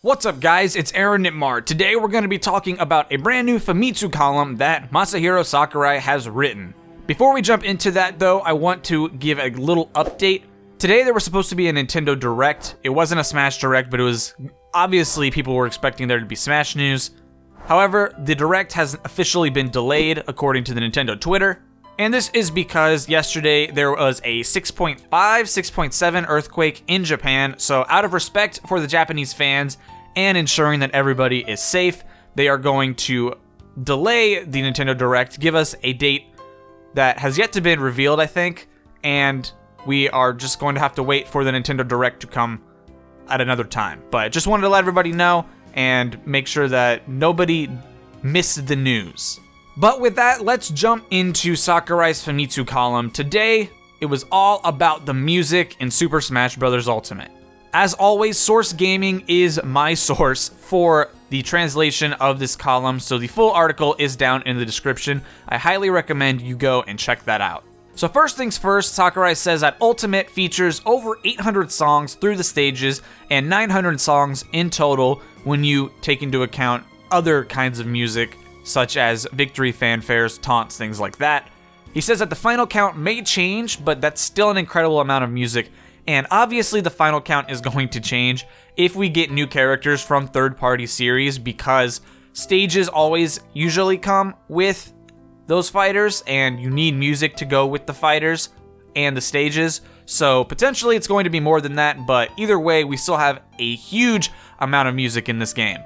What's up guys, it's Aaronitmar. Today we're going to be talking about a brand new Famitsu column that Masahiro Sakurai has written. Before we jump into that though, I want to give a little update. Today there was supposed to be a Nintendo Direct. It wasn't a Smash Direct, but it was obviously people were expecting there to be Smash news. However, the Direct has officially been delayed according to the Nintendo Twitter. And this is because yesterday there was a 6.5, 6.7 earthquake in Japan. So out of respect for the Japanese fans and ensuring that everybody is safe, they are going to delay the Nintendo Direct, give us a date that has yet to be revealed, I think, and we are just going to have to wait for the Nintendo Direct to come at another time. But just wanted to let everybody know and make sure that nobody missed the news. But with that, let's jump into Sakurai's Famitsu column. Today, it was all about the music in Super Smash Bros. Ultimate. As always, Source Gaming is my source for the translation of this column, so the full article is down in the description. I highly recommend you go and check that out. So first things first, Sakurai says that Ultimate features over 800 songs through the stages and 900 songs in total when you take into account other kinds of music, such as victory fanfares, taunts, things like that. He says that the final count may change, but that's still an incredible amount of music, and obviously the final count is going to change if we get new characters from third-party series, because stages always usually come with those fighters, and you need music to go with the fighters and the stages, so potentially it's going to be more than that, but either way, we still have a huge amount of music in this game.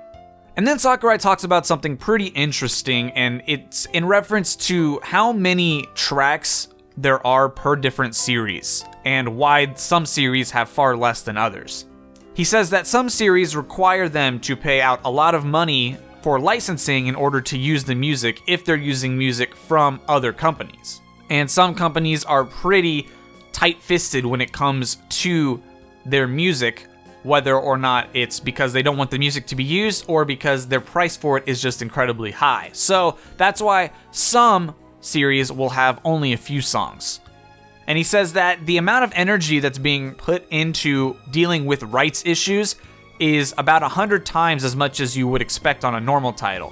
And then Sakurai talks about something pretty interesting, and it's in reference to how many tracks there are per different series, and why some series have far less than others. He says that some series require them to pay out a lot of money for licensing in order to use the music if they're using music from other companies. And some companies are pretty tight-fisted when it comes to their music, whether or not it's because they don't want the music to be used or because their price for it is just incredibly high. So that's why some series will have only a few songs. And he says that the amount of energy that's being put into dealing with rights issues is about 100 times as much as you would expect on a normal title.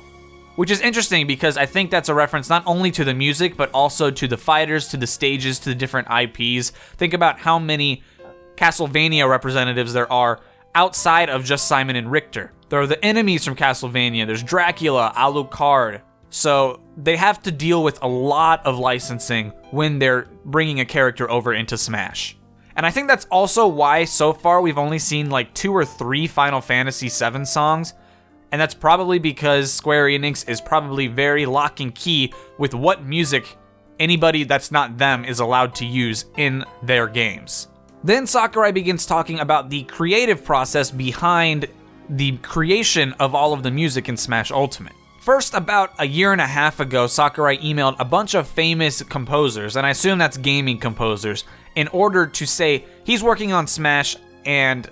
Which is interesting because I think that's a reference not only to the music, but also to the fighters, to the stages, to the different IPs. Think about how many Castlevania representatives there are outside of just Simon and Richter. There are the enemies from Castlevania, there's Dracula, Alucard. So they have to deal with a lot of licensing when they're bringing a character over into Smash. And I think that's also why so far we've only seen like 2 or 3 Final Fantasy VII songs. And that's probably because Square Enix is probably very lock and key with what music anybody that's not them is allowed to use in their games. Then Sakurai begins talking about the creative process behind the creation of all of the music in Smash Ultimate. First, about a year and a half ago, Sakurai emailed a bunch of famous composers, and I assume that's gaming composers, in order to say, he's working on Smash, and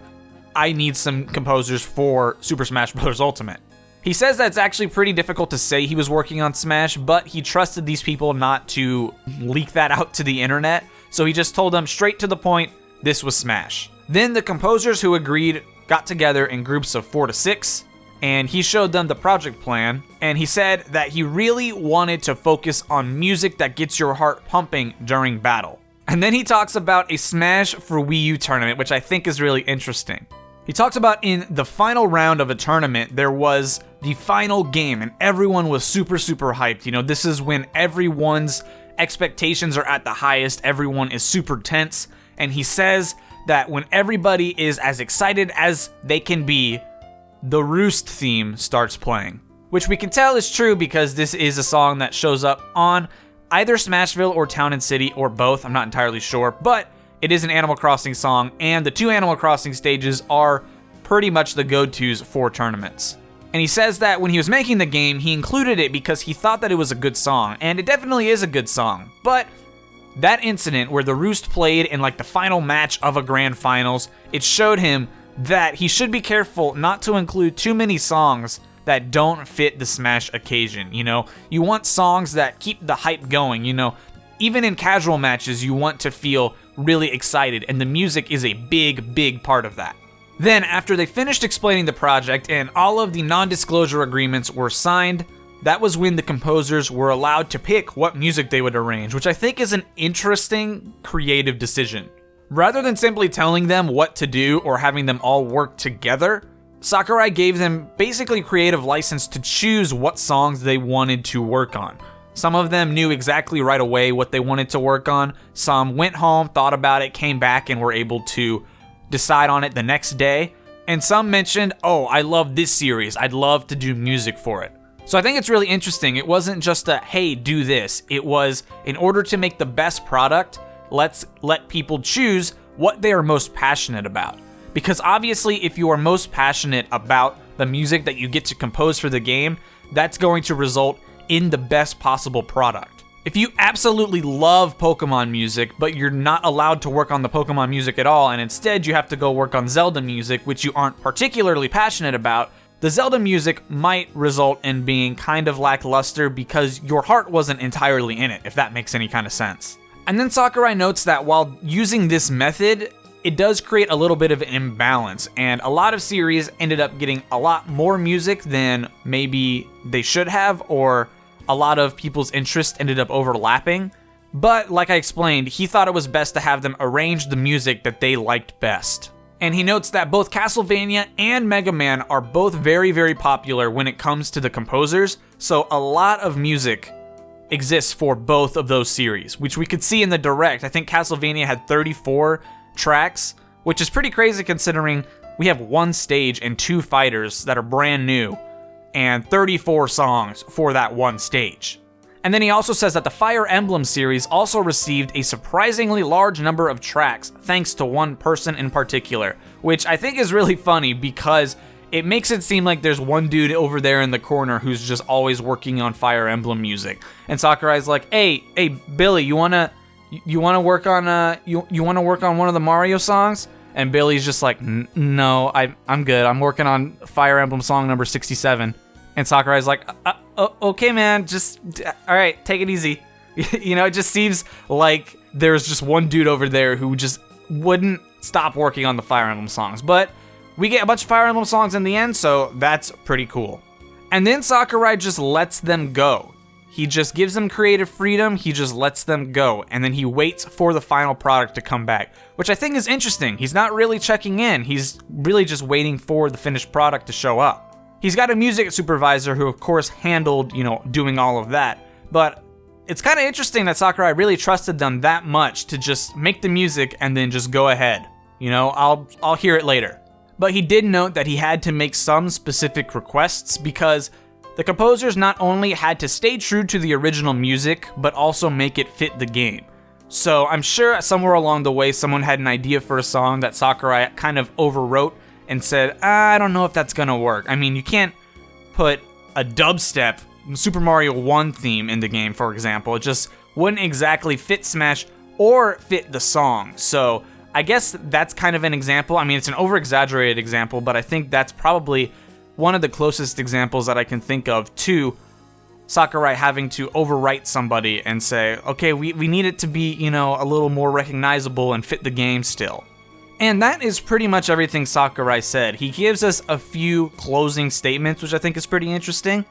I need some composers for Super Smash Bros. Ultimate. He says that's actually pretty difficult to say he was working on Smash, but he trusted these people not to leak that out to the internet, so he just told them straight to the point, this was Smash. Then the composers who agreed got together in groups of 4 to 6, and he showed them the project plan, and he said that he really wanted to focus on music that gets your heart pumping during battle. And then he talks about a Smash for Wii U tournament, which I think is really interesting. He talks about in the final round of a tournament, there was the final game, and everyone was super hyped. You know, this is when everyone's expectations are at the highest, everyone is super tense, and he says that when everybody is as excited as they can be, the Roost theme starts playing. Which we can tell is true because this is a song that shows up on either Smashville or Town and City or both, I'm not entirely sure, but it is an Animal Crossing song, and the 2 Animal Crossing stages are pretty much the go-tos for tournaments. And he says that when he was making the game, he included it because he thought that it was a good song, and it definitely is a good song, but that incident where the Roost played in like the final match of a grand finals, it showed him that he should be careful not to include too many songs that don't fit the Smash occasion. You know, you want songs that keep the hype going, you know. Even in casual matches, you want to feel really excited, and the music is a big part of that. Then, after they finished explaining the project and all of the non-disclosure agreements were signed, that was when the composers were allowed to pick what music they would arrange, which I think is an interesting, creative decision. Rather than simply telling them what to do or having them all work together, Sakurai gave them basically creative license to choose what songs they wanted to work on. Some of them knew exactly right away what they wanted to work on. Some went home, thought about it, came back, and were able to decide on it the next day. And some mentioned, oh, I love this series. I'd love to do music for it. So I think it's really interesting. It wasn't just a, hey, do this. It was, in order to make the best product, let's let people choose what they are most passionate about. Because obviously, if you are most passionate about the music that you get to compose for the game, that's going to result in the best possible product. If you absolutely love Pokemon music, but you're not allowed to work on the Pokemon music at all, and instead you have to go work on Zelda music, which you aren't particularly passionate about, the Zelda music might result in being kind of lackluster because your heart wasn't entirely in it, if that makes any kind of sense. And then Sakurai notes that while using this method, it does create a little bit of an imbalance, and a lot of series ended up getting a lot more music than maybe they should have, or a lot of people's interests ended up overlapping. But like I explained, he thought it was best to have them arrange the music that they liked best. And he notes that both Castlevania and Mega Man are both very, very popular when it comes to the composers, so a lot of music exists for both of those series, which we could see in the Direct. I think Castlevania had 34 tracks, which is pretty crazy considering we have one stage and 2 fighters that are brand new, and 34 songs for that one stage. And then he also says that the Fire Emblem series also received a surprisingly large number of tracks thanks to one person in particular, which I think is really funny because it makes it seem like there's one dude over there in the corner who's just always working on Fire Emblem music. And Sakurai's like, hey Billy, you wanna work on you wanna work on one of the Mario songs? And Billy's just like, no, I'm good. I'm working on Fire Emblem song number 67. And Sakurai's like, okay, man, just, all right, take it easy. You know, it just seems like there's just one dude over there who just wouldn't stop working on the Fire Emblem songs. But we get a bunch of Fire Emblem songs in the end, so that's pretty cool. And then Sakurai just lets them go. He just gives them creative freedom, he just lets them go, and then he waits for the final product to come back, which I think is interesting. He's not really checking in, he's really just waiting for the finished product to show up. He's got a music supervisor who, of course, handled, doing all of that. But it's kind of interesting that Sakurai really trusted them that much to just make the music and then just go ahead. I'll hear it later. But he did note that he had to make some specific requests because the composers not only had to stay true to the original music, but also make it fit the game. So I'm sure somewhere along the way, someone had an idea for a song that Sakurai kind of overwrote and said, I don't know if that's gonna work. I mean, you can't put a dubstep Super Mario 1 theme in the game, for example. It just wouldn't exactly fit Smash or fit the song. So I guess that's kind of an example. I mean, it's an over-exaggerated example, but I think that's probably one of the closest examples that I can think of to Sakurai having to overwrite somebody and say, okay, we need it to be, a little more recognizable and fit the game still. And that is pretty much everything Sakurai said. He gives us a few closing statements, which I think is pretty interesting.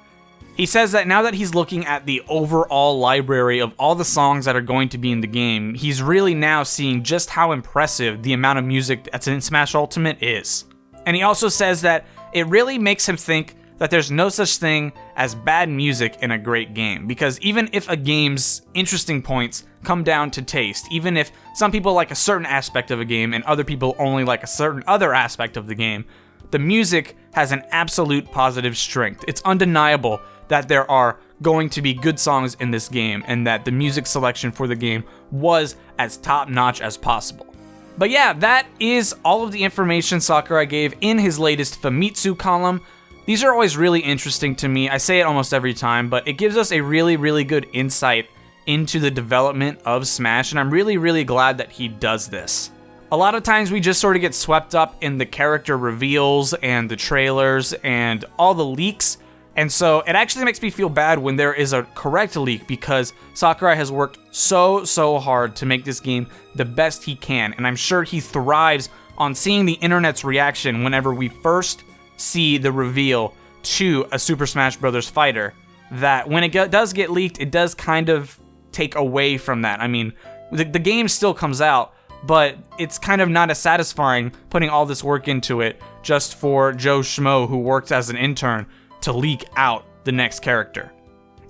He says that now that he's looking at the overall library of all the songs that are going to be in the game, he's really now seeing just how impressive the amount of music that's in Smash Ultimate is. And he also says that it really makes him think that there's no such thing as bad music in a great game, because even if a game's interesting points come down to taste, even if some people like a certain aspect of a game and other people only like a certain other aspect of the game, the music has an absolute positive strength. It's undeniable that there are going to be good songs in this game and that the music selection for the game was as top-notch as possible. But yeah, that is all of the information Sakurai gave in his latest Famitsu column. These are always really interesting to me. I say it almost every time, but it gives us a really, really good insight into the development of Smash, and I'm really, really glad that he does this. A lot of times we just sort of get swept up in the character reveals and the trailers and all the leaks, and so it actually makes me feel bad when there is a correct leak because Sakurai has worked so hard to make this game the best he can, and I'm sure he thrives on seeing the internet's reaction whenever we first see the reveal to a Super Smash Bros. Fighter, that when it does get leaked, it does kind of take away from that. I mean, the game still comes out, but it's kind of not as satisfying putting all this work into it just for Joe Schmo, who worked as an intern, to leak out the next character.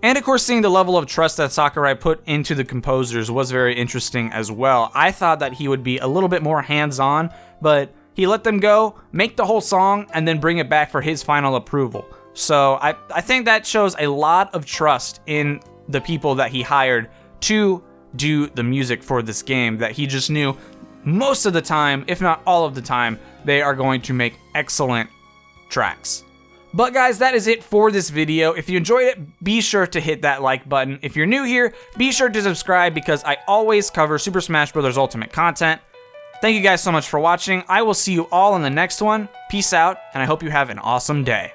And of course, seeing the level of trust that Sakurai put into the composers was very interesting as well. I thought that he would be a little bit more hands-on, but he let them go, make the whole song, and then bring it back for his final approval. So I think that shows a lot of trust in the people that he hired to do the music for this game, that he just knew most of the time, if not all of the time, they are going to make excellent tracks. But guys, that is it for this video. If you enjoyed it, be sure to hit that like button. If you're new here, be sure to subscribe because I always cover Super Smash Bros. Ultimate content. Thank you guys so much for watching. I will see you all in the next one. Peace out, and I hope you have an awesome day.